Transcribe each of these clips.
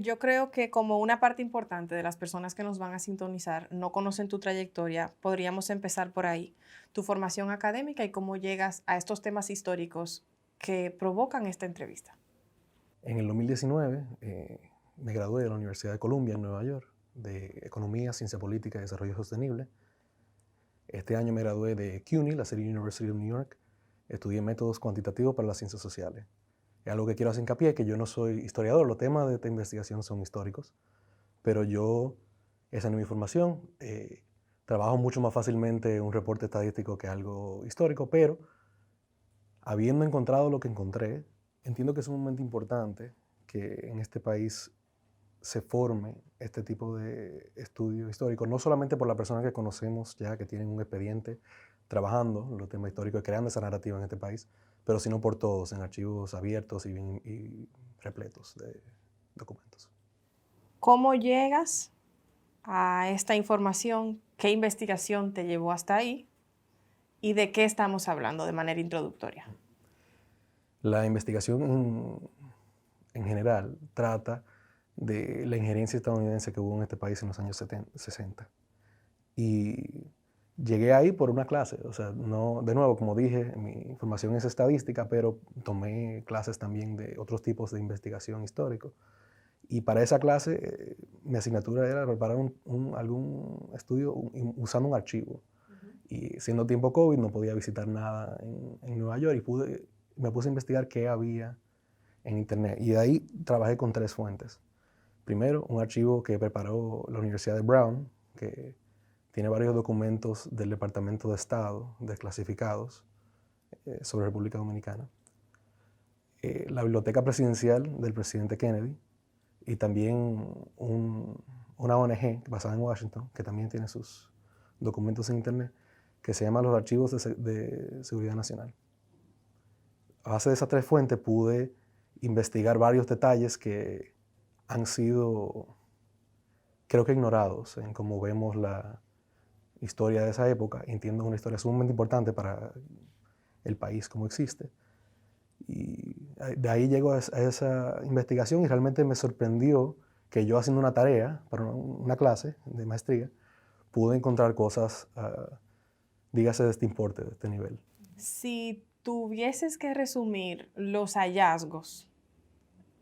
yo creo que como una parte importante de las personas que nos van a sintonizar no conocen tu trayectoria, podríamos empezar por ahí, tu formación académica y cómo llegas a estos temas históricos que provocan esta entrevista. En el 2019 me gradué de la Universidad de Columbia en Nueva York de Economía, Ciencia Política y Desarrollo Sostenible. Este año me gradué de CUNY, la City University of New York. Estudié métodos cuantitativos para las ciencias sociales. Es algo que quiero hacer hincapié, que yo no soy historiador, los temas de esta investigación son históricos, pero esa no es mi formación. Trabajo mucho más fácilmente un reporte estadístico que algo histórico, pero habiendo encontrado lo que encontré, entiendo que es un momento importante que en este país se forme este tipo de estudio histórico, no solamente por las personas que conocemos ya, que tienen un expediente trabajando en los temas históricos y creando esa narrativa en este país, pero sino por todos, en archivos abiertos y repletos de documentos. ¿Cómo llegas a esta información? ¿Qué investigación te llevó hasta ahí? ¿Y de qué estamos hablando de manera introductoria? La investigación en general trata de la injerencia estadounidense que hubo en este país en los años 60. Y llegué ahí por una clase, o sea, no, de nuevo, como dije, mi formación es estadística, pero tomé clases también de otros tipos de investigación histórico. Y para esa clase, mi asignatura era preparar algún estudio usando un archivo. Y siendo tiempo COVID, no podía visitar nada en Nueva York y me puse a investigar qué había en Internet. Y de ahí trabajé con tres fuentes. Primero, un archivo que preparó la Universidad de Brown, que tiene varios documentos del Departamento de Estado desclasificados sobre República Dominicana. La biblioteca presidencial del presidente Kennedy y también una ONG basada en Washington, que también tiene sus documentos en Internet, que se llama los Archivos de Seguridad Nacional. A base de esas tres fuentes pude investigar varios detalles que han sido, creo que, ignorados en cómo vemos la historia de esa época. Entiendo, es una historia sumamente importante para el país como existe. Y de ahí llego a esa investigación y realmente me sorprendió que yo, haciendo una tarea para una clase de maestría, pude encontrar cosas, dígase, de este importe, de este nivel. Si tuvieses que resumir los hallazgos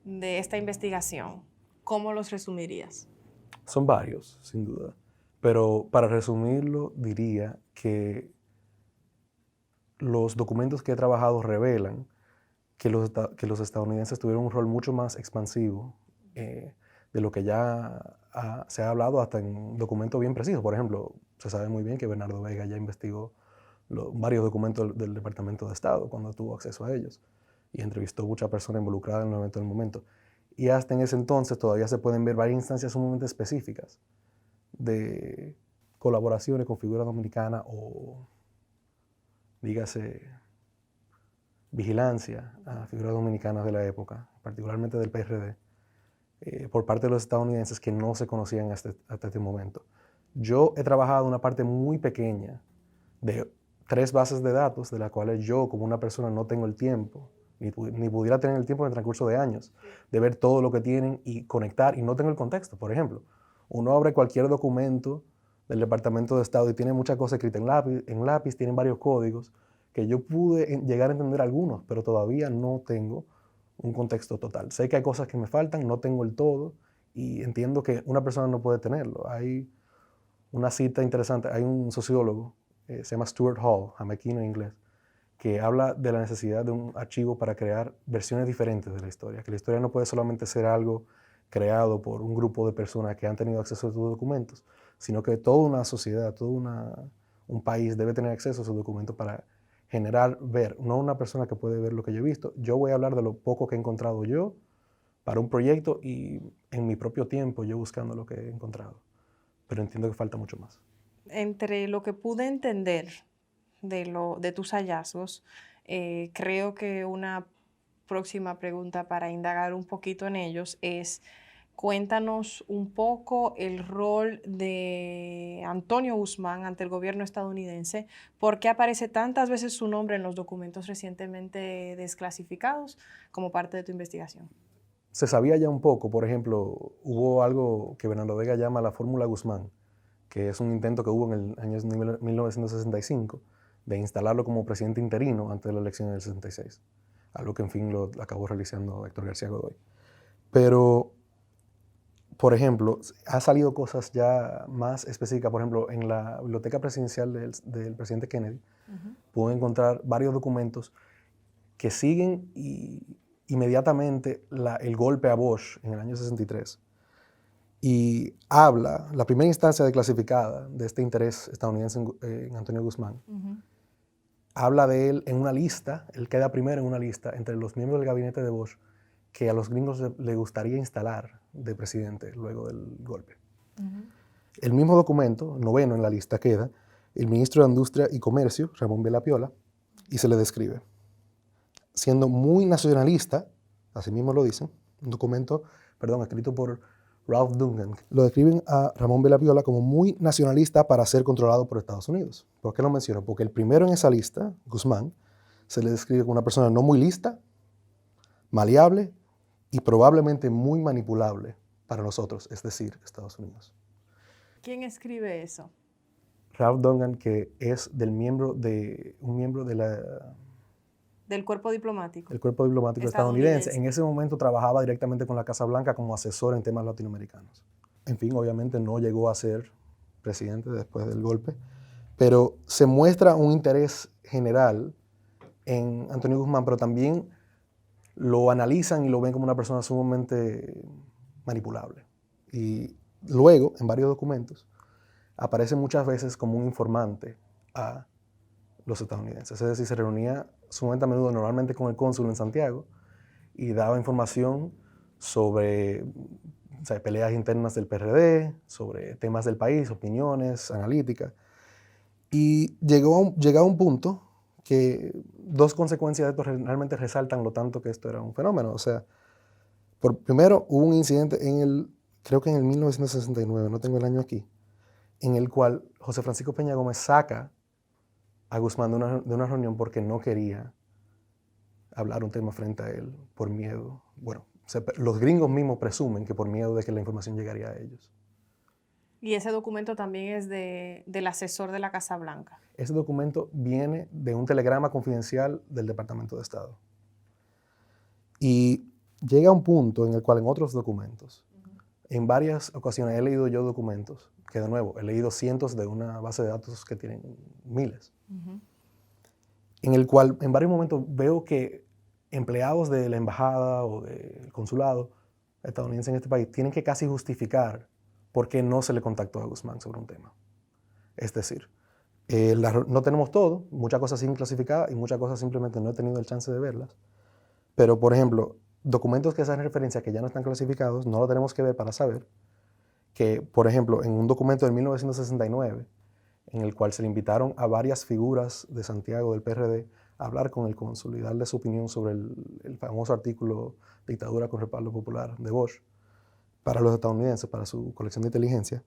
de esta investigación, ¿cómo los resumirías? Son varios, sin duda. Pero para resumirlo, diría que los documentos que he trabajado revelan que los estadounidenses tuvieron un rol mucho más expansivo de lo que ya se ha hablado hasta en un documento bien preciso. Por ejemplo, se sabe muy bien que Bernardo Vega ya investigó varios documentos del Departamento de Estado cuando tuvo acceso a ellos y entrevistó a muchas personas involucradas en el evento del momento. Y hasta en ese entonces todavía se pueden ver varias instancias sumamente específicas de colaboraciones con figuras dominicanas o, dígase, vigilancia a figuras dominicanas de la época, particularmente del PRD, por parte de los estadounidenses que no se conocían hasta este momento. Yo he trabajado una parte muy pequeña de tres bases de datos, de las cuales yo, como una persona, no tengo el tiempo, ni pudiera tener el tiempo en el transcurso de años, de ver todo lo que tienen y conectar, y no tengo el contexto. Por ejemplo, uno abre cualquier documento del Departamento de Estado y tiene muchas cosas escritas en lápiz, tienen varios códigos, que yo pude llegar a entender algunos, pero todavía no tengo un contexto total. Sé que hay cosas que me faltan, no tengo el todo, y entiendo que una persona no puede tenerlo. Hay una cita interesante, hay un sociólogo, se llama Stuart Hall, jamaiquino en inglés, que habla de la necesidad de un archivo para crear versiones diferentes de la historia, que la historia no puede solamente ser algo creado por un grupo de personas que han tenido acceso a estos documentos, sino que toda una sociedad, un país debe tener acceso a esos documentos para generar, ver, no una persona que puede ver lo que yo he visto. Yo voy a hablar de lo poco que he encontrado yo para un proyecto y en mi propio tiempo yo buscando lo que he encontrado, pero entiendo que falta mucho más. Entre lo que pude entender de tus hallazgos, creo que una próxima pregunta para indagar un poquito en ellos es, cuéntanos un poco el rol de Antonio Guzmán ante el gobierno estadounidense, por qué aparece tantas veces su nombre en los documentos recientemente desclasificados como parte de tu investigación. se sabía ya un poco. Por ejemplo, hubo algo que Bernardo Vega llama la Fórmula Guzmán, que es un intento que hubo en el año 1965 de instalarlo como presidente interino antes de la elección del 66, algo que en fin lo acabó realizando Héctor García Godoy. Pero, por ejemplo, ha salido cosas ya más específicas. Por ejemplo, en la biblioteca presidencial del presidente Kennedy, pude encontrar varios documentos que siguen inmediatamente el golpe a Bush en el año 63. Y habla, la primera instancia declasificada de este interés estadounidense en Antonio Guzmán, habla de él en una lista, él queda primero en una lista entre los miembros del gabinete de Bush que a los gringos le gustaría instalar de presidente luego del golpe. El mismo documento, noveno en la lista, queda el ministro de Industria y Comercio, Ramón Vela Piola, y se le describe siendo muy nacionalista, así mismo lo dicen, un documento, escrito por Ralph Duncan. Lo describen a Ramón Vela Piola como muy nacionalista para ser controlado por Estados Unidos. ¿Por qué lo menciono? Porque el primero en esa lista, Guzmán, se le describe como una persona no muy lista, maleable y probablemente muy manipulable para nosotros, es decir, Estados Unidos. ¿Quién escribe eso? Ralph Duncan, que es un miembro de Del cuerpo diplomático. El cuerpo diplomático estadounidense. En ese momento trabajaba directamente con la Casa Blanca como asesor en temas latinoamericanos. En fin, obviamente no llegó a ser presidente después del golpe, pero se muestra un interés general en Antonio Guzmán, pero también lo analizan y lo ven como una persona sumamente manipulable. Y luego, en varios documentos, aparece muchas veces como un informante a los estadounidenses. Es decir, se reunía sumamente a menudo, normalmente con el cónsul en Santiago, y daba información sobre peleas internas del PRD, sobre temas del país, opiniones, analíticas. Y llegó a un punto que dos consecuencias de esto realmente resaltan lo tanto que esto era un fenómeno. O sea, primero hubo un incidente creo que en el 1969, no tengo el año aquí, en el cual José Francisco Peña Gómez saca a Guzmán de una reunión porque no quería hablar un tema frente a él por miedo. Bueno, los gringos mismos presumen que por miedo de que la información llegaría a ellos. Y ese documento también es del asesor de la Casa Blanca. Ese documento viene de un telegrama confidencial del Departamento de Estado. Y llega a un punto en el cual en otros documentos, en varias ocasiones he leído yo documentos, que de nuevo, he leído cientos de una base de datos que tienen miles, en el cual en varios momentos veo que empleados de la embajada o del consulado estadounidense en este país tienen que casi justificar por qué no se le contactó a Guzmán sobre un tema. Es decir, no tenemos todo, muchas cosas siguen clasificadas y muchas cosas simplemente no he tenido el chance de verlas. Pero, por ejemplo, documentos que hacen referencia que ya no están clasificados, no lo tenemos que ver para saber que, por ejemplo, en un documento de 1969, en el cual se le invitaron a varias figuras de Santiago del PRD a hablar con el cónsul y darle su opinión sobre el famoso artículo Dictadura con respaldo popular de Bush para los estadounidenses, para su colección de inteligencia,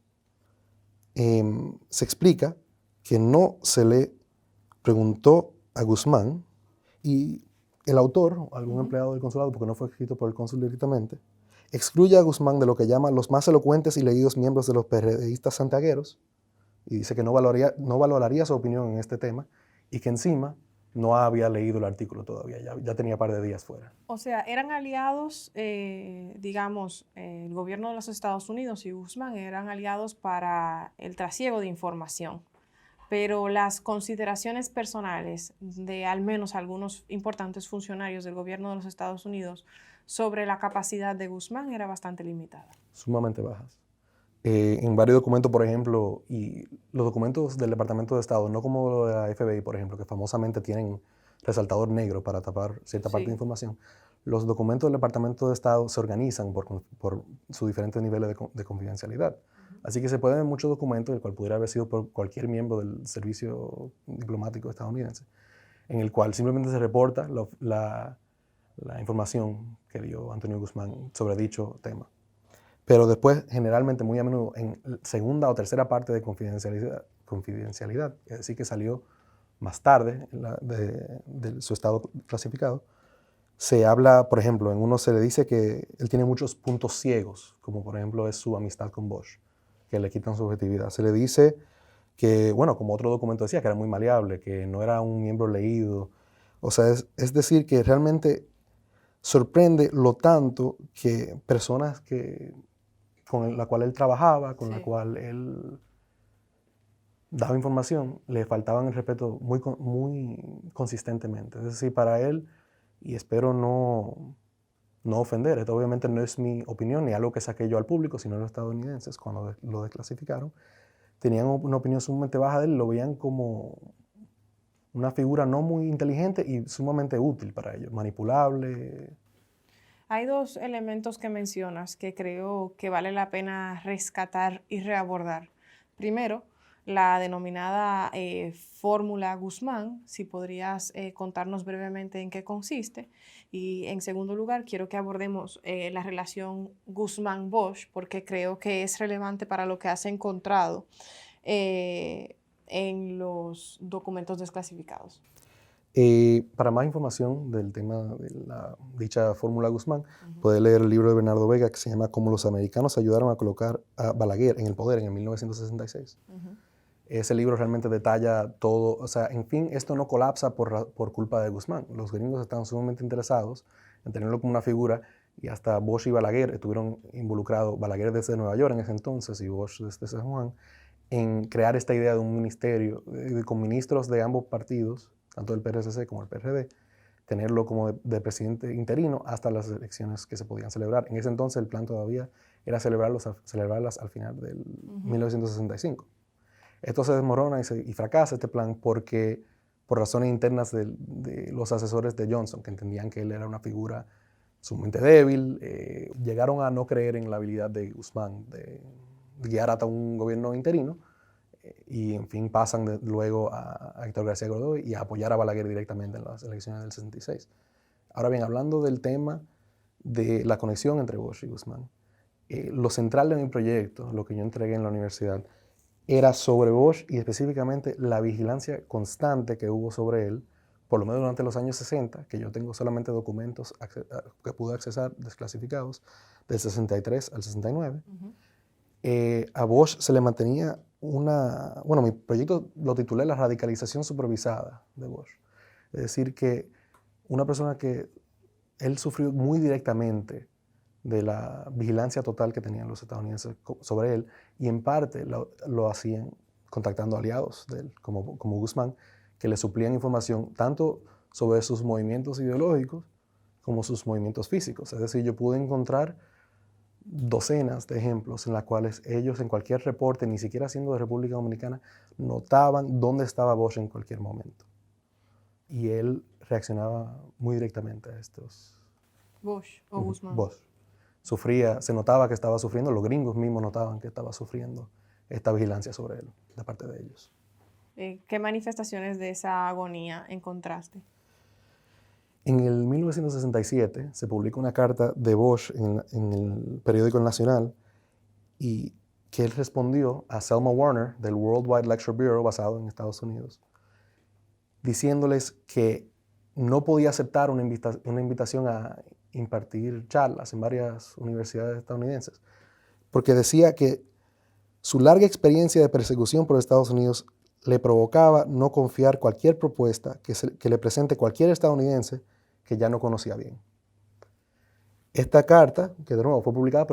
se explica que no se le preguntó a Guzmán y el autor, algún empleado del consulado, porque no fue escrito por el cónsul directamente, excluye a Guzmán de lo que llama los más elocuentes y leídos miembros de los PRDistas santiagueros y dice que no valoraría su opinión en este tema y que encima no había leído el artículo todavía, ya tenía un par de días fuera. O sea, eran aliados, digamos, el gobierno de los Estados Unidos y Guzmán eran aliados para el trasiego de información, pero las consideraciones personales de al menos algunos importantes funcionarios del gobierno de los Estados Unidos sobre la capacidad de Guzmán era bastante limitada. Sumamente bajas. En varios documentos, por ejemplo, y los documentos del Departamento de Estado, no como lo de la FBI, por ejemplo, que famosamente tienen resaltador negro para tapar cierta parte de información, los documentos del Departamento de Estado se organizan por sus diferentes niveles de confidencialidad. Así que se pueden ver muchos documentos, el cual pudiera haber sido por cualquier miembro del servicio diplomático estadounidense, en el cual simplemente se reporta la información que dio Antonio Guzmán sobre dicho tema. Pero después, generalmente, muy a menudo, en segunda o tercera parte de confidencialidad, es decir, que salió más tarde de su estado clasificado, se habla, por ejemplo, en uno se le dice que él tiene muchos puntos ciegos, como por ejemplo es su amistad con Bosch, que le quitan su objetividad. Se le dice que, bueno, como otro documento decía, que era muy maleable, que no era un miembro leído. O sea, es decir, que realmente sorprende lo tanto que personas con la cual él trabajaba, con la Sí. cual él daba información, le faltaban el respeto muy consistentemente. Es decir, para él, y espero no ofender, esto obviamente no es mi opinión ni algo que saqué yo al público, sino los estadounidenses, cuando lo desclasificaron, tenían una opinión sumamente baja de él, lo veían como una figura no muy inteligente y sumamente útil para ellos, manipulable. Hay dos elementos que mencionas que creo que vale la pena rescatar y reabordar. Primero, la denominada fórmula Guzmán, si podrías contarnos brevemente en qué consiste. Y en segundo lugar, quiero que abordemos la relación Guzmán-Bosch, porque creo que es relevante para lo que has encontrado en los documentos desclasificados. Para más información del tema de la dicha fórmula Guzmán, Ujú, puede leer el libro de Bernardo Vega que se llama Cómo los americanos ayudaron a colocar a Balaguer en el poder en el 1966. ujú. Ese libro realmente detalla todo, o sea, en fin, esto no colapsa por culpa de Guzmán. Los gringos estaban sumamente interesados en tenerlo como una figura y hasta Bosch y Balaguer estuvieron involucrados, Balaguer desde Nueva York en ese entonces y Bosch desde San Juan, en crear esta idea de un ministerio con ministros de ambos partidos, tanto del PRCC como el PRD, tenerlo como de presidente interino hasta las elecciones que se podían celebrar. En ese entonces el plan todavía era celebrarlas al final del Ujú. 1965. Esto se desmorona y fracasa este plan porque, por razones internas de los asesores de Johnson, que entendían que él era una figura sumamente débil, llegaron a no creer en la habilidad de Guzmán de guiar hasta un gobierno interino y, en fin, pasan luego a Héctor García Godoy y a apoyar a Balaguer directamente en las elecciones del 66. Ahora bien, hablando del tema de la conexión entre Bosch y Guzmán, lo central de mi proyecto, lo que yo entregué en la universidad, era sobre Bosch y específicamente la vigilancia constante que hubo sobre él, por lo menos durante los años 60, que yo tengo solamente documentos que pude accesar desclasificados, del 63 al 69. Ujú. A Bosch se le mantenía bueno, mi proyecto lo titulé La radicalización supervisada de Bosch. Es decir, que una persona que él sufrió muy directamente de la vigilancia total que tenían los estadounidenses sobre él y en parte lo hacían contactando aliados de él, como Guzmán, que le suplían información tanto sobre sus movimientos ideológicos como sus movimientos físicos. Es decir, yo pude encontrar docenas de ejemplos en las cuales ellos en cualquier reporte, ni siquiera siendo de República Dominicana, notaban dónde estaba Bosch en cualquier momento. Y él reaccionaba muy directamente a estos. Bosch o Guzmán. Bosch sufría, se notaba que estaba sufriendo, los gringos mismos notaban que estaba sufriendo esta vigilancia sobre él, de parte de ellos. ¿Qué manifestaciones de esa agonía encontraste? En el 1967 se publica una carta de Bosch en el periódico El Nacional y que él respondió a Selma Warner del Worldwide Lecture Bureau basado en Estados Unidos, diciéndoles que no podía aceptar una invitación a impartir charlas en varias universidades estadounidenses, porque decía que su larga experiencia de persecución por Estados Unidos le provocaba no confiar cualquier propuesta que le presente cualquier estadounidense que ya no conocía bien. Esta carta, que de nuevo fue publicada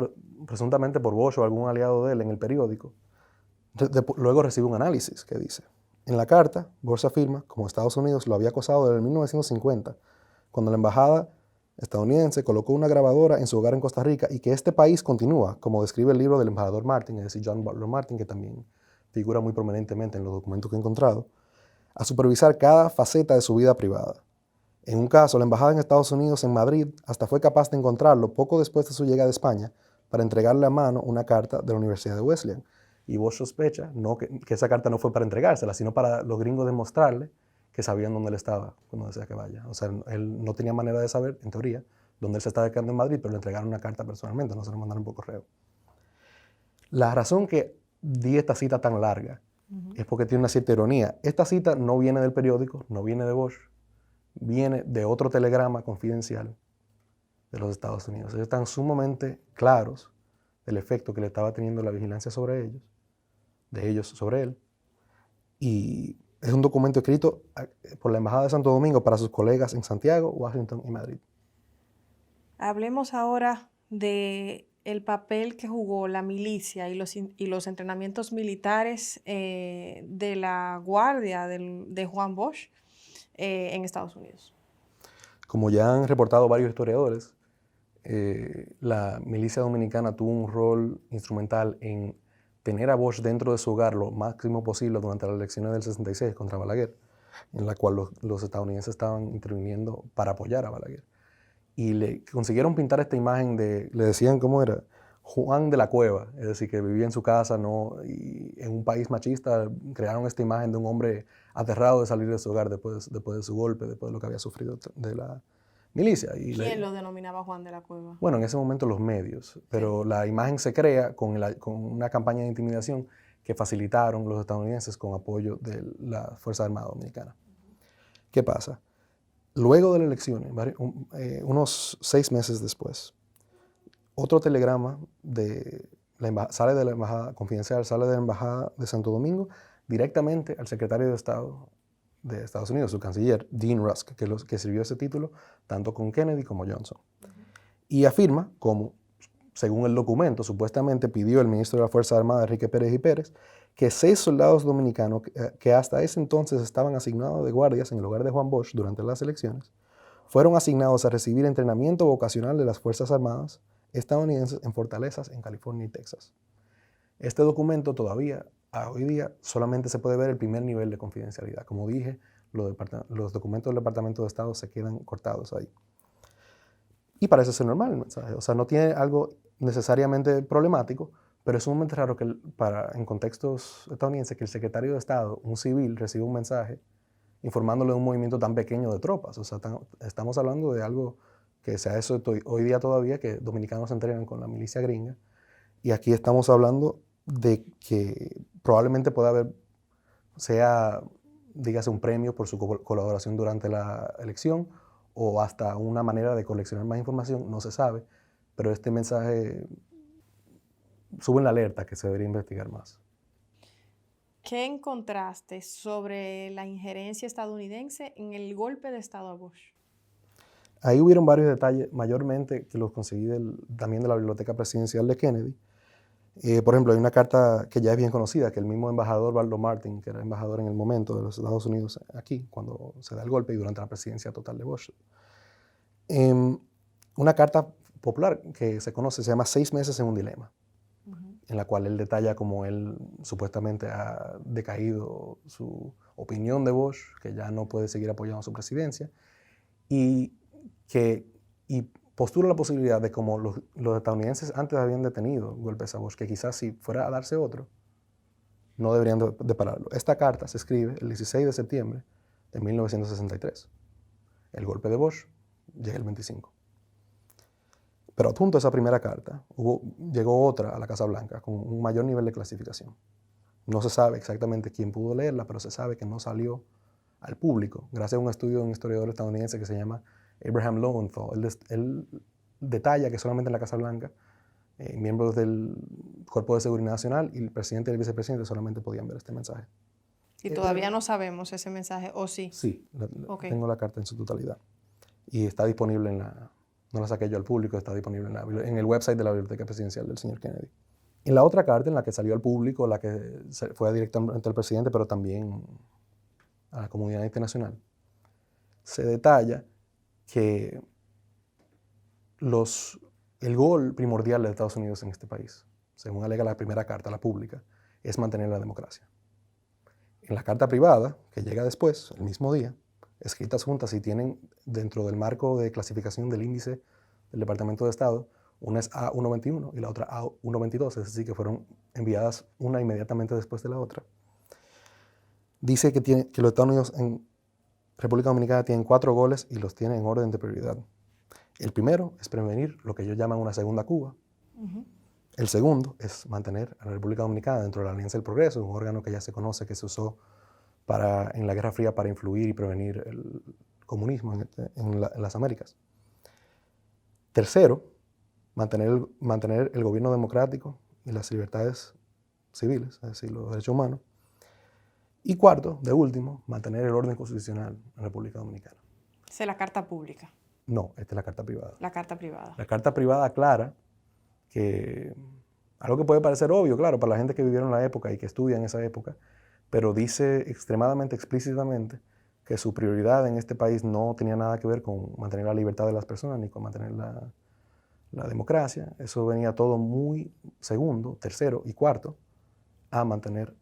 presuntamente por Bosch o algún aliado de él en el periódico, luego recibe un análisis que dice: en la carta, Bosch afirma como Estados Unidos lo había acosado desde 1950, cuando la embajada estadounidense colocó una grabadora en su hogar en Costa Rica y que este país continúa, como describe el libro del embajador Martin, es decir, John Butler Martin, que también figura muy prominentemente en los documentos que he encontrado, a supervisar cada faceta de su vida privada. En un caso, la embajada en Estados Unidos en Madrid hasta fue capaz de encontrarlo poco después de su llegada a España para entregarle a mano una carta de la Universidad de Wesleyan. Y Bosch sospecha que esa carta no fue para entregársela, sino para los gringos demostrarle que sabían dónde él estaba cuando decía que vaya. O sea, él no tenía manera de saber, en teoría, dónde él se estaba quedando en Madrid, pero le entregaron una carta personalmente, no se la mandaron por correo. La razón que di esta cita tan larga es porque tiene una cierta ironía. Esta cita no viene del periódico, no viene de Bosch, viene de otro telegrama confidencial de los Estados Unidos. Ellos están sumamente claros del efecto que le estaba teniendo la vigilancia sobre ellos, de ellos sobre él. Y es un documento escrito por la Embajada de Santo Domingo para sus colegas en Santiago, Washington y Madrid. Hablemos ahora de el papel que jugó la milicia y los entrenamientos militares de la guardia de Juan Bosch en Estados Unidos. Como ya han reportado varios historiadores, la milicia dominicana tuvo un rol instrumental en tener a Bosch dentro de su hogar lo máximo posible durante las elecciones del 66 contra Balaguer, en la cual los estadounidenses estaban interviniendo para apoyar a Balaguer. Y le consiguieron pintar esta imagen de, le decían cómo era, Juan de la Cueva, es decir, que vivía en su casa, ¿no? Y en un país machista crearon esta imagen de un hombre aterrado de salir de su hogar después de su golpe, después de lo que había sufrido de la milicia. ¿Quién lo denominaba Juan de la Cueva? Bueno, en ese momento los medios, pero sí, la imagen se crea con una campaña de intimidación que facilitaron los estadounidenses con apoyo de la Fuerza Armada Dominicana. ¿Qué pasa? Luego de las elecciones, unos 6 meses después, otro telegrama sale de la embajada confidencial, sale de la embajada de Santo Domingo directamente al secretario de Estado de Estados Unidos, su canciller, Dean Rusk, que sirvió ese título tanto con Kennedy como Johnson. Y afirma, como según el documento, supuestamente pidió el ministro de la Fuerza Armada, Enrique Pérez y Pérez, que 6 soldados dominicanos que hasta ese entonces estaban asignados de guardias en el hogar de Juan Bosch durante las elecciones, fueron asignados a recibir entrenamiento vocacional de las Fuerzas Armadas estadounidenses en fortalezas en California y Texas. Este documento todavía, hoy día, solamente se puede ver el primer nivel de confidencialidad. Como dije, los documentos del Departamento de Estado se quedan cortados ahí. Y parece ser normal el mensaje. O sea, no tiene algo necesariamente problemático, pero es sumamente raro que en contextos estadounidenses que el secretario de Estado, un civil, reciba un mensaje informándole de un movimiento tan pequeño de tropas. O sea, estamos hablando de algo que se ha hecho hoy día todavía, que dominicanos se entrenan con la milicia gringa. Y aquí estamos hablando de que probablemente pueda haber, dígase, un premio por su colaboración durante la elección o hasta una manera de coleccionar más información, no se sabe, pero este mensaje sube en la alerta que se debería investigar más. ¿Qué encontraste sobre la injerencia estadounidense en el golpe de Estado a Bush? Ahí hubieron varios detalles, mayormente que los conseguí también de la Biblioteca Presidencial de Kennedy. Por ejemplo, hay una carta que ya es bien conocida, que el mismo embajador Waldo Martin, que era embajador en el momento de los Estados Unidos aquí, cuando se da el golpe y durante la presidencia total de Bush. Una carta popular que se conoce, se llama 6 meses en un dilema, en la cual él detalla cómo él supuestamente ha decaído su opinión de Bush, que ya no puede seguir apoyando su presidencia, y postula la posibilidad de como los estadounidenses antes habían detenido golpes a Bush, que quizás si fuera a darse otro, no deberían de pararlo. Esta carta se escribe el 16 de septiembre de 1963. El golpe de Bush llega el 25. Pero adjunto a esa primera carta, llegó otra a la Casa Blanca con un mayor nivel de clasificación. No se sabe exactamente quién pudo leerla, pero se sabe que no salió al público, gracias a un estudio de un historiador estadounidense que se llama Abraham Lowenthal. Él detalla que solamente en la Casa Blanca, miembros del Cuerpo de Seguridad Nacional y el presidente y el vicepresidente solamente podían ver este mensaje. ¿Y todavía no sabemos ese mensaje, o sí? Sí, tengo la carta en su totalidad. Y está disponible no la saqué yo al público, está disponible en el website de la Biblioteca Presidencial del señor Kennedy. En la otra carta, en la que salió al público, la que fue directamente al presidente, pero también a la comunidad internacional, se detalla que el gol primordial de Estados Unidos en este país, según alega la primera carta, la pública, es mantener la democracia. En la carta privada, que llega después, el mismo día, escritas juntas y tienen dentro del marco de clasificación del índice del Departamento de Estado, una es A121 y la otra A122, es decir, que fueron enviadas una inmediatamente después de la otra. Dice que los Estados Unidos en República Dominicana tienen 4 goles y los tiene en orden de prioridad. El primero es prevenir lo que ellos llaman una segunda Cuba. El segundo es mantener a la República Dominicana dentro de la Alianza del Progreso, un órgano que ya se conoce, que se usó en la Guerra Fría para influir y prevenir comunismo en las Américas. Tercero, mantener el gobierno democrático y las libertades civiles, es decir, los derechos humanos. Y cuarto, de último, mantener el orden constitucional en la República Dominicana. Esa es la carta pública. No, esta es la carta privada. La carta privada. La carta privada aclara que algo que puede parecer obvio, claro, para la gente que vivieron la época y que estudia en esa época, pero dice extremadamente explícitamente que su prioridad en este país no tenía nada que ver con mantener la libertad de las personas ni con mantener la democracia. Eso venía todo muy segundo, tercero y cuarto a mantener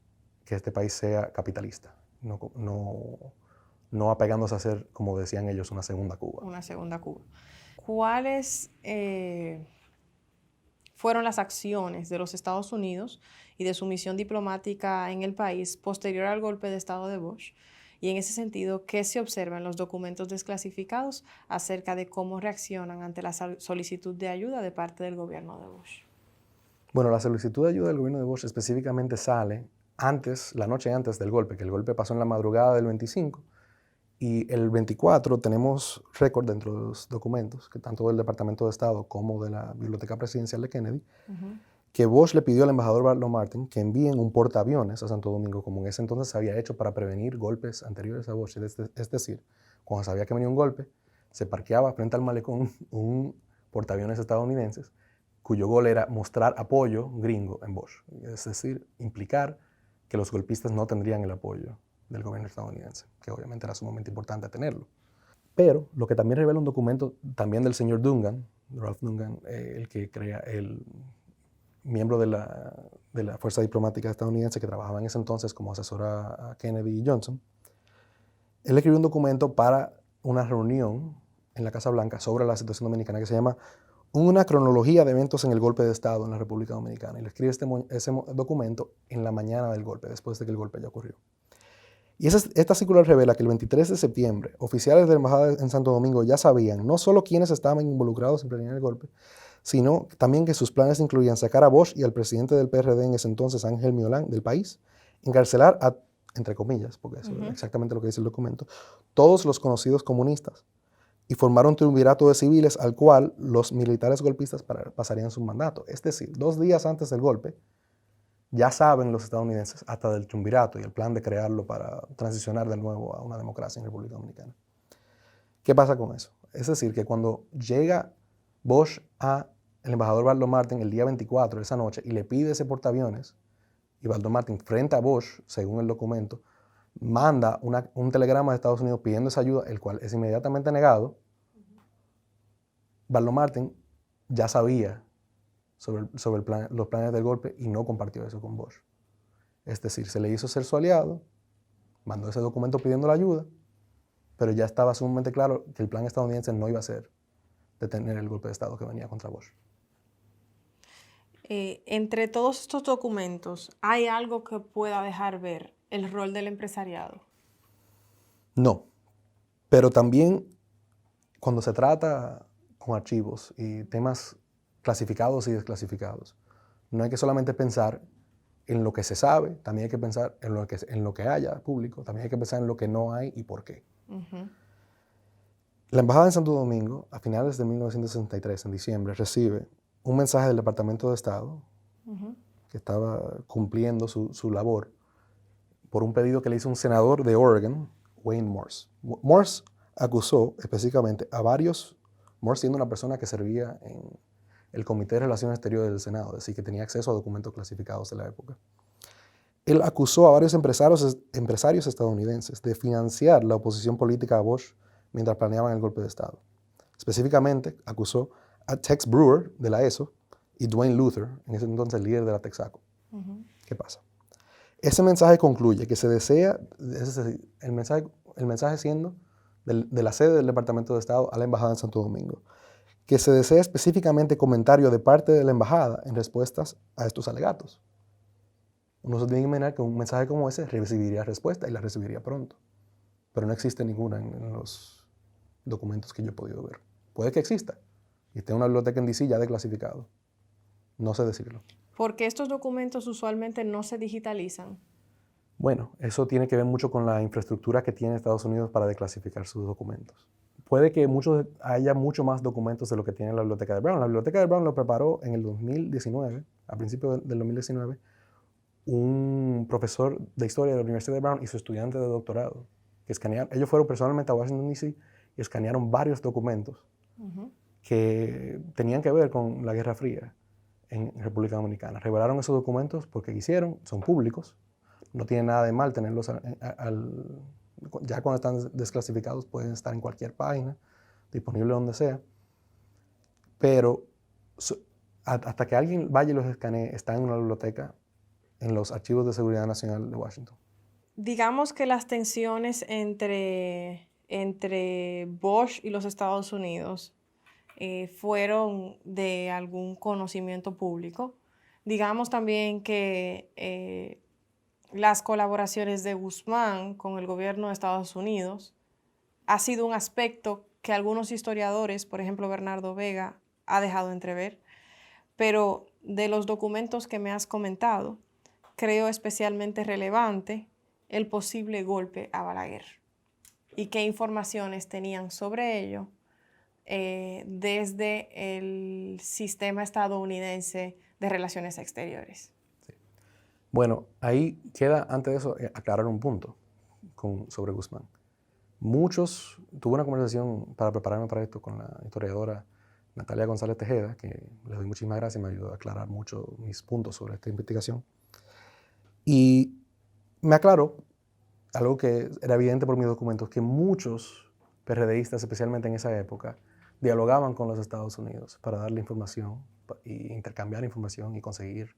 que este país sea capitalista, no apegándose a ser, como decían ellos, una segunda Cuba. Una segunda Cuba. ¿Cuáles fueron las acciones de los Estados Unidos y de su misión diplomática en el país posterior al golpe de Estado de Bush? Y en ese sentido, ¿qué se observa en los documentos desclasificados acerca de cómo reaccionan ante la solicitud de ayuda de parte del gobierno de Bush? Bueno, la solicitud de ayuda del gobierno de Bush específicamente sale la noche antes del golpe, que el golpe pasó en la madrugada del 25, y el 24 tenemos récord dentro de los documentos, que tanto del Departamento de Estado como de la Biblioteca Presidencial de Kennedy, que Bush le pidió al embajador Barlow Martin que envíen un portaaviones a Santo Domingo, como en ese entonces se había hecho para prevenir golpes anteriores a Bush. Es decir, cuando sabía que venía un golpe, se parqueaba frente al malecón un portaaviones estadounidenses, cuyo gol era mostrar apoyo gringo en Bush, es decir, implicar que los golpistas no tendrían el apoyo del gobierno estadounidense, que obviamente era sumamente importante tenerlo. Pero lo que también revela un documento también del señor Dungan, Ralph Dungan, el que crea el miembro de la fuerza diplomática estadounidense que trabajaba en ese entonces como asesor a Kennedy y Johnson, él escribió un documento para una reunión en la Casa Blanca sobre la situación dominicana que se llama Una cronología de eventos en el golpe de Estado en la República Dominicana. Y le escribe ese documento en la mañana del golpe, después de que el golpe ya ocurrió. Y esta circular revela que el 23 de septiembre, oficiales de la embajada en Santo Domingo ya sabían no solo quiénes estaban involucrados en planear el golpe, sino también que sus planes incluían sacar a Bosch y al presidente del PRD en ese entonces, Ángel Miolán, del país, encarcelar a, entre comillas, porque eso es exactamente lo que dice el documento, todos los conocidos comunistas, y formar un triunvirato de civiles al cual los militares golpistas pasarían su mandato. Es decir, 2 días antes del golpe, ya saben los estadounidenses hasta del triunvirato y el plan de crearlo para transicionar de nuevo a una democracia en República Dominicana. ¿Qué pasa con eso? Es decir, que cuando llega Bush al embajador Barlow Martin el día 24, esa noche, y le pide ese portaaviones, y Barlow Martin, frente a Bush, según el documento, manda un telegrama de Estados Unidos pidiendo esa ayuda, el cual es inmediatamente negado, Barlow Martin ya sabía sobre los planes del golpe y no compartió eso con Bush. Es decir, se le hizo ser su aliado, mandó ese documento pidiendo la ayuda, pero ya estaba sumamente claro que el plan estadounidense no iba a ser detener el golpe de Estado que venía contra Bush. Entre todos estos documentos, ¿hay algo que pueda dejar ver el rol del empresariado? No, pero también cuando se trata con archivos y temas clasificados y desclasificados, no hay que solamente pensar en lo que se sabe, también hay que pensar en lo que haya público, también hay que pensar en lo que no hay y por qué. La embajada en Santo Domingo, a finales de 1963, en diciembre, recibe un mensaje del Departamento de Estado que estaba cumpliendo su labor por un pedido que le hizo un senador de Oregon, Wayne Morse. Morse acusó específicamente a varios, Morse siendo una persona que servía en el Comité de Relaciones Exteriores del Senado, es decir, que tenía acceso a documentos clasificados de la época. Él acusó a varios empresarios estadounidenses de financiar la oposición política a Bush mientras planeaban el golpe de Estado. Específicamente, acusó a Tex Brewer, de la ESO, y Dwayne Luther, en ese entonces líder de la Texaco. ¿Qué pasa? Ese mensaje concluye que se desea, el mensaje siendo de la sede del Departamento de Estado a la Embajada en Santo Domingo, que se desea específicamente comentario de parte de la Embajada en respuestas a estos alegatos. Uno se tiene que imaginar que un mensaje como ese recibiría respuesta y la recibiría pronto, pero no existe ninguna en los documentos que yo he podido ver. Puede que exista, y esté en una biblioteca en DC ya declasificado. No sé decirlo. Porque estos documentos usualmente no se digitalizan. Bueno, eso tiene que ver mucho con la infraestructura que tiene Estados Unidos para declasificar sus documentos. Puede que haya mucho más documentos de lo que tiene la Biblioteca de Brown. La Biblioteca de Brown lo preparó en el 2019, a principios del 2019, un profesor de historia de la Universidad de Brown y su estudiante de doctorado, que ellos fueron personalmente a Washington, D.C. y escanearon varios documentos que tenían que ver con la Guerra Fría en República Dominicana. Revelaron esos documentos porque quisieron, son públicos, no tiene nada de mal tenerlos ya cuando están desclasificados pueden estar en cualquier página, disponible donde sea, pero hasta que alguien vaya y los escanee, están en una biblioteca, en los archivos de seguridad nacional de Washington. Digamos que las tensiones entre Bush y los Estados Unidos fueron de algún conocimiento público. Digamos también que las colaboraciones de Guzmán con el gobierno de Estados Unidos ha sido un aspecto que algunos historiadores, por ejemplo Bernardo Vega, ha dejado entrever, pero de los documentos que me has comentado, creo especialmente relevante el posible golpe a Balaguer y qué informaciones tenían sobre ello desde el sistema estadounidense de relaciones exteriores. Sí. Bueno, ahí queda, antes de eso, aclarar un punto sobre Guzmán. Tuve una conversación para prepararme para esto con la historiadora Natalia González Tejeda, que le doy muchísimas gracias y me ayudó a aclarar mucho mis puntos sobre esta investigación. Y me aclaró algo que era evidente por mis documentos, que muchos PRDistas, especialmente en esa época, dialogaban con los Estados Unidos para darle información e intercambiar información y conseguir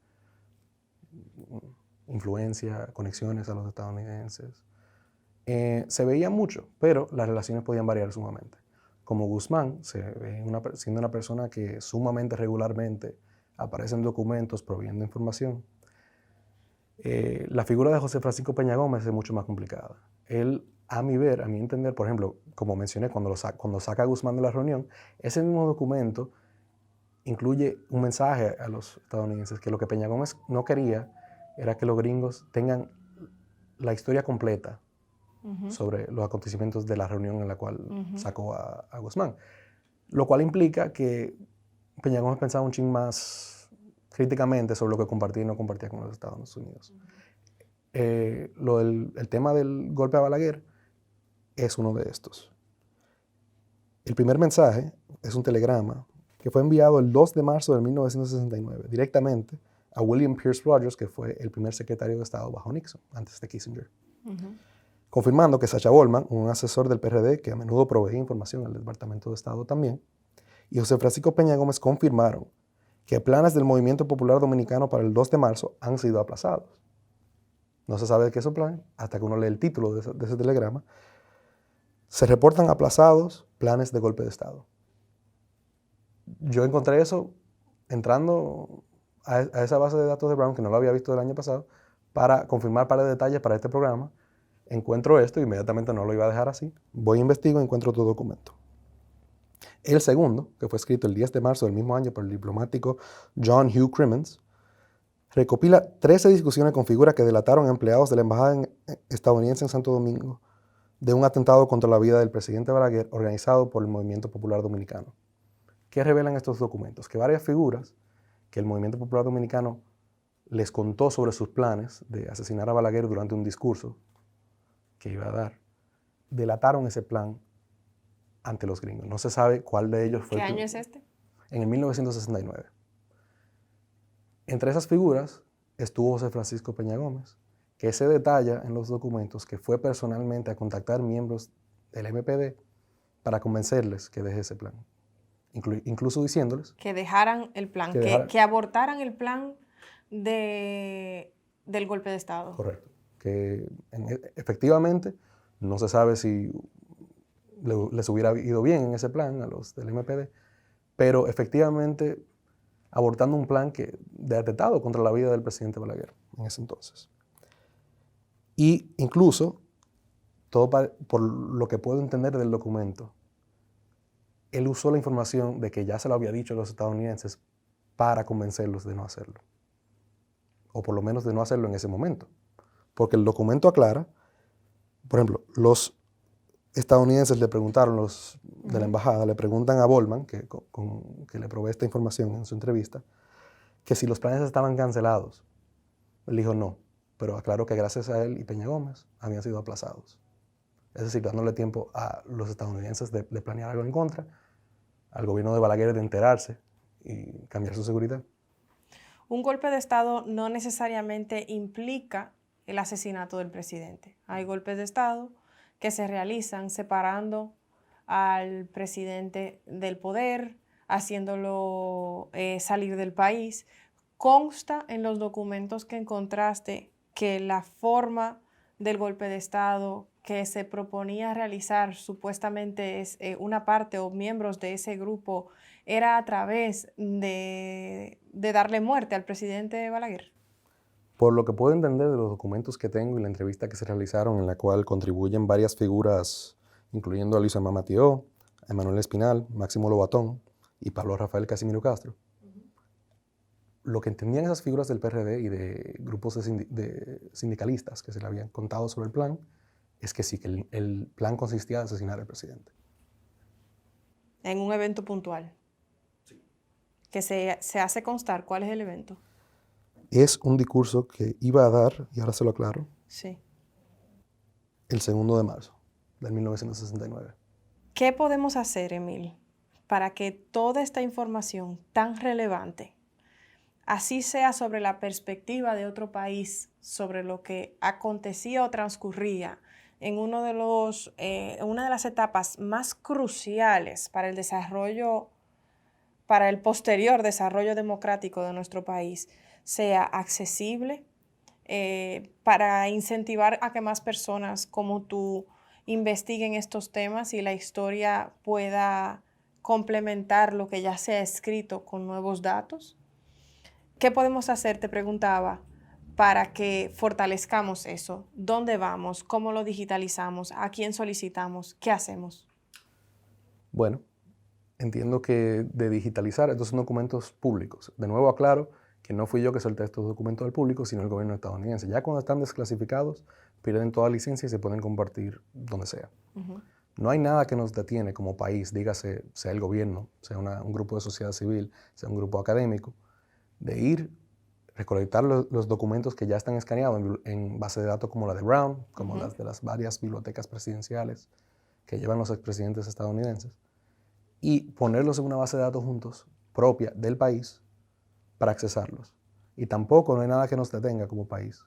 influencia, conexiones a los estadounidenses. Se veía mucho, pero las relaciones podían variar sumamente. Como Guzmán se ve siendo una persona que sumamente regularmente aparece en documentos proveyendo información, la figura de José Francisco Peña Gómez es mucho más complicada. Él, a mi entender, por ejemplo, como mencioné, cuando saca a Guzmán de la reunión, ese mismo documento incluye un mensaje a los estadounidenses que lo que Peña Gómez no quería era que los gringos tengan la historia completa sobre los acontecimientos de la reunión en la cual sacó a Guzmán. Lo cual implica que Peña Gómez pensaba un ching más críticamente sobre lo que compartía y no compartía con los Estados Unidos. El tema del golpe a Balaguer es uno de estos. El primer mensaje es un telegrama que fue enviado el 2 de marzo de 1969 directamente a William Pierce Rogers, que fue el primer secretario de Estado bajo Nixon, antes de Kissinger, confirmando que Sacha Bollman, un asesor del PRD que a menudo proveía información al Departamento de Estado también, y José Francisco Peña Gómez confirmaron que planes del Movimiento Popular Dominicano para el 2 de marzo han sido aplazados. No se sabe de qué son planes hasta que uno lee el título de ese telegrama. Se reportan aplazados planes de golpe de Estado. Yo encontré eso entrando a esa base de datos de Brown, que no lo había visto el año pasado, para confirmar para detalles para este programa. Encuentro esto y inmediatamente no lo iba a dejar así. Voy a investigar y encuentro tu documento. El segundo, que fue escrito el 10 de marzo del mismo año por el diplomático John Hugh Crimmins, recopila 13 discusiones con figuras que delataron a empleados de la embajada estadounidense en Santo Domingo de un atentado contra la vida del presidente Balaguer organizado por el Movimiento Popular Dominicano. ¿Qué revelan estos documentos? Que varias figuras que el Movimiento Popular Dominicano les contó sobre sus planes de asesinar a Balaguer durante un discurso que iba a dar, delataron ese plan ante los gringos. No se sabe cuál de ellos fue. ¿Qué año es este? En el 1969. Entre esas figuras estuvo José Francisco Peña Gómez, que se detalla en los documentos que fue personalmente a contactar miembros del MPD para convencerles que deje ese plan. Incluso diciéndoles que dejaran el plan, que abortaran el plan del golpe de Estado. Correcto. Que efectivamente no se sabe si les hubiera ido bien en ese plan a los del MPD, pero efectivamente abortando un plan de atentado contra la vida del presidente Balaguer en ese entonces. Y incluso, todo por lo que puedo entender del documento, él usó la información de que ya se lo había dicho a los estadounidenses para convencerlos de no hacerlo. O por lo menos de no hacerlo en ese momento. porque el documento aclara, por ejemplo, los estadounidenses le preguntaron, los de la embajada, le preguntan a Bolman, que le provee esta información en su entrevista, que si los planes estaban cancelados. Él dijo no, pero aclaró que gracias a él y Peña Gómez habían sido aplazados. Es decir, dándole tiempo a los estadounidenses de planear algo en contra, al gobierno de Balaguer de enterarse y cambiar su seguridad. Un golpe de Estado no necesariamente implica el asesinato del presidente. Hay golpes de Estado que se realizan separando al presidente del poder, haciéndolo salir del país. Consta en los documentos que encontraste que la forma del golpe de Estado que se proponía realizar supuestamente es una parte o miembros de ese grupo era a través de darle muerte al presidente Balaguer. Por lo que puedo entender de los documentos que tengo y la entrevista que se realizaron, en la cual contribuyen varias figuras, incluyendo a Luis Amama Tió, a Emanuel Espinal, Máximo Lobatón y Pablo Rafael Casimiro Castro, lo que entendían esas figuras del PRD y de grupos de sindicalistas que se le habían contado sobre el plan, es que sí, que el plan consistía en asesinar al presidente. En un evento puntual. Sí. Que se hace constar. ¿Cuál es el evento? Es un discurso que iba a dar, y ahora se lo aclaro, sí, el 2 de marzo de 1969. ¿Qué podemos hacer, Emil, para que toda esta información tan relevante, así sea sobre la perspectiva de otro país, sobre lo que acontecía o transcurría en una de las etapas más cruciales para el desarrollo, para el posterior desarrollo democrático de nuestro país, sea accesible, para incentivar a que más personas como tú investiguen estos temas y la historia pueda complementar lo que ya se ha escrito con nuevos datos? ¿Qué podemos hacer, te preguntaba, para que fortalezcamos eso? ¿Dónde vamos? ¿Cómo lo digitalizamos? ¿A quién solicitamos? ¿Qué hacemos? Bueno, entiendo que de digitalizar estos son documentos públicos. De nuevo aclaro que no fui yo que solté estos documentos al público, sino el gobierno estadounidense. Ya cuando están desclasificados, pierden toda licencia y se pueden compartir donde sea. No hay nada que nos detiene como país, dígase, sea el gobierno, sea un grupo de sociedad civil, sea un grupo académico, de ir, recolectar los documentos que ya están escaneados en base de datos como la de Brown, como las de las varias bibliotecas presidenciales que llevan los expresidentes estadounidenses, y ponerlos en una base de datos juntos, propia del país, para accesarlos. Y tampoco no hay nada que nos detenga como país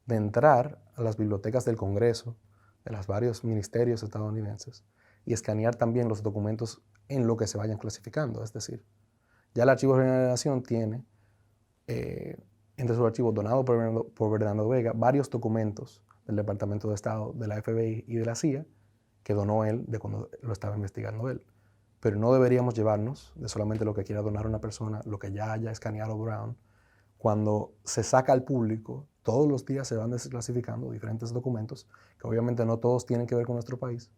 de entrar a las bibliotecas del Congreso, de los varios ministerios estadounidenses, y escanear también los documentos en lo que se vayan clasificando. Es decir, ya el Archivo General de la Nación tiene, entre sus archivos donados por Bernardo Vega, varios documentos del Departamento de Estado, de la FBI y de la CIA, que donó él de cuando lo estaba investigando él. Pero no deberíamos llevarnos de solamente lo que quiera donar una persona, lo que ya haya escaneado Brown. Cuando se saca al público, todos los días se van desclasificando diferentes documentos, que obviamente no todos tienen que ver con nuestro país,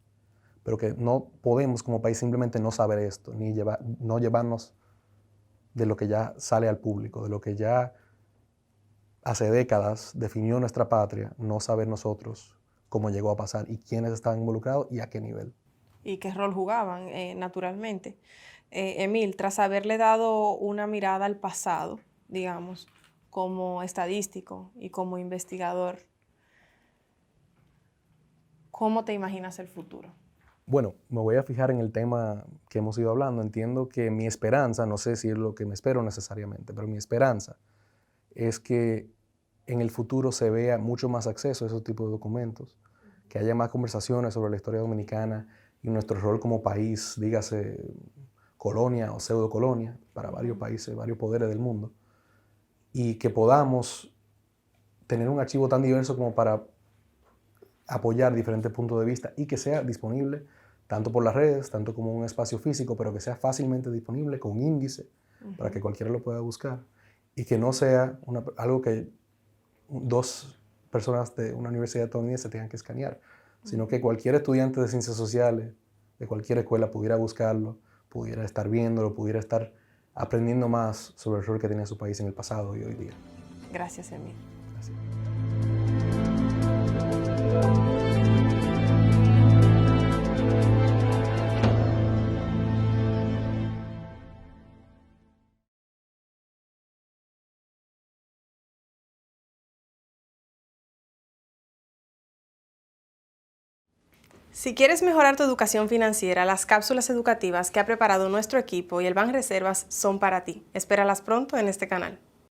pero que no podemos como país simplemente no saber esto, ni no llevarnos de lo que ya sale al público, de lo que ya hace décadas definió nuestra patria, no saber nosotros cómo llegó a pasar y quiénes estaban involucrados y a qué nivel. Y qué rol jugaban, naturalmente. Emil, tras haberle dado una mirada al pasado, digamos, como estadístico y como investigador, ¿cómo te imaginas el futuro? Bueno, me voy a fijar en el tema que hemos ido hablando. Entiendo que mi esperanza, no sé si es lo que me espero necesariamente, pero mi esperanza es que en el futuro se vea mucho más acceso a esos tipos de documentos, que haya más conversaciones sobre la historia dominicana y nuestro rol como país, dígase colonia o pseudo-colonia, para varios países, varios poderes del mundo, y que podamos tener un archivo tan diverso como para apoyar diferentes puntos de vista y que sea disponible tanto por las redes, tanto como un espacio físico, pero que sea fácilmente disponible con índice para que cualquiera lo pueda buscar y que no sea algo que dos personas de una universidad estadounidense tengan que escanear, sino que cualquier estudiante de ciencias sociales, de cualquier escuela, pudiera buscarlo, pudiera estar viéndolo, pudiera estar aprendiendo más sobre el rol que tenía su país en el pasado y hoy día. Gracias, Emil. Gracias. Si quieres mejorar tu educación financiera, las cápsulas educativas que ha preparado nuestro equipo y el Banreservas son para ti. Espéralas pronto en este canal.